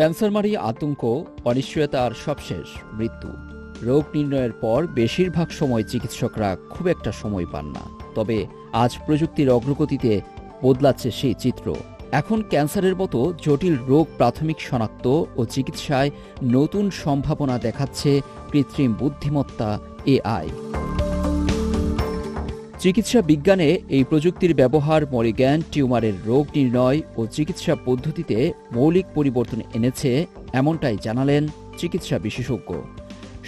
ক্যান্সারমারী আতঙ্ক, অনিশ্চয়তা আর সবশেষ মৃত্যু। রোগ নির্ণয়ের পর বেশিরভাগ সময় চিকিৎসকরা খুব একটা সময় পান না। তবে আজ প্রযুক্তির অগ্রগতিতে বদলাচ্ছে সেই চিত্র। এখন ক্যান্সারের মতো জটিল রোগ প্রাথমিক শনাক্ত ও চিকিৎসায় নতুন সম্ভাবনা দেখাচ্ছে কৃত্রিম বুদ্ধিমত্তা এআই। চিকিৎসা বিজ্ঞানে এই প্রযুক্তির ব্যবহার মরিগ্যান টিউমারের রোগ নির্ণয় ও চিকিৎসা পদ্ধতিতে মৌলিক পরিবর্তন এনেছে, এমনটাই জানালেন চিকিৎসা বিশেষজ্ঞ।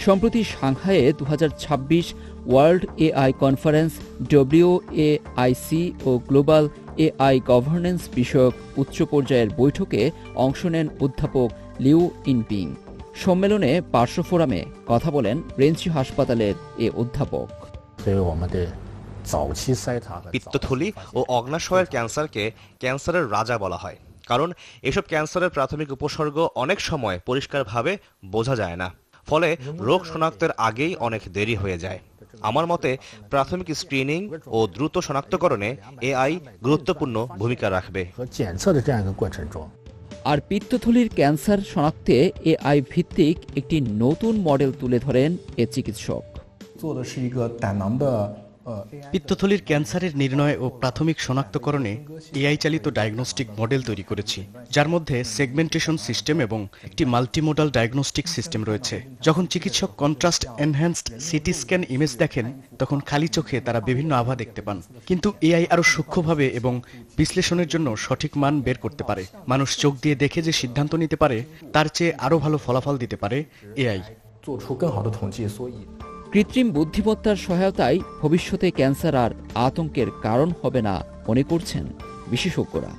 সম্প্রতি সাংহাইয়ে 2026 ওয়ার্ল্ড এআই কনফারেন্স WAIC ও গ্লোবাল এআই গভর্নেন্স বিষয়ক উচ্চ পর্যায়ের বৈঠকে অংশ নেন অধ্যাপক লিউ ইনপিং। সম্মেলনে পার্শ্ব ফোরামে কথা বলেন রেঞ্চি হাসপাতালের এ অধ্যাপক। পিত্তথলি ও অগ্ন্যাশয়ের ক্যান্সারকে ক্যান্সারের রাজা বলা হয়, কারণ এসব ক্যান্সারের প্রাথমিক উপসর্গ অনেক সময় পরিষ্কারভাবে বোঝা যায় না, ফলে রোগ শনাক্তের আগেই অনেক দেরি হয়ে যায়। আমার মতে প্রাথমিক স্ক্রিনিং ও দ্রুত শনাক্তকরণে এআই গুরুত্বপূর্ণ ভূমিকা রাখবে। আর পিত্তথলির ক্যান্সার শনাক্তে এআই ভিত্তিক একটি নতুন মডেল তুলে ধরেন এ চিকিৎসক। পিত্তথলির ক্যান্সারের নির্ণয় ও প্রাথমিক শনাক্তকরণে এআই চালিত ডায়াগনস্টিক মডেল তৈরি করেছি, যার মধ্যে সেগমেন্টেশন সিস্টেম এবং একটি মাল্টিমোডাল ডায়াগনস্টিক সিস্টেম রয়েছে। যখন চিকিৎসক contrast enhanced CT scan image দেখেন, তখন খালি চোখে তারা বিভিন্ন আভা দেখতে পান, কিন্তু এআই আরও সূক্ষ্মভাবে এবং বিশ্লেষণের জন্য সঠিক মান বের করতে পারে। মানুষ চোখ দিয়ে দেখে যে সিদ্ধান্ত নিতে পারে, তার চেয়ে আরও ভালো ফলাফল দিতে পারে এআই। কৃত্রিম বুদ্ধিমত্তার সহায়তায় ভবিষ্যতে ক্যান্সার আর আতঙ্কের কারণ হবে না মনে করছেন বিশেষজ্ঞরা।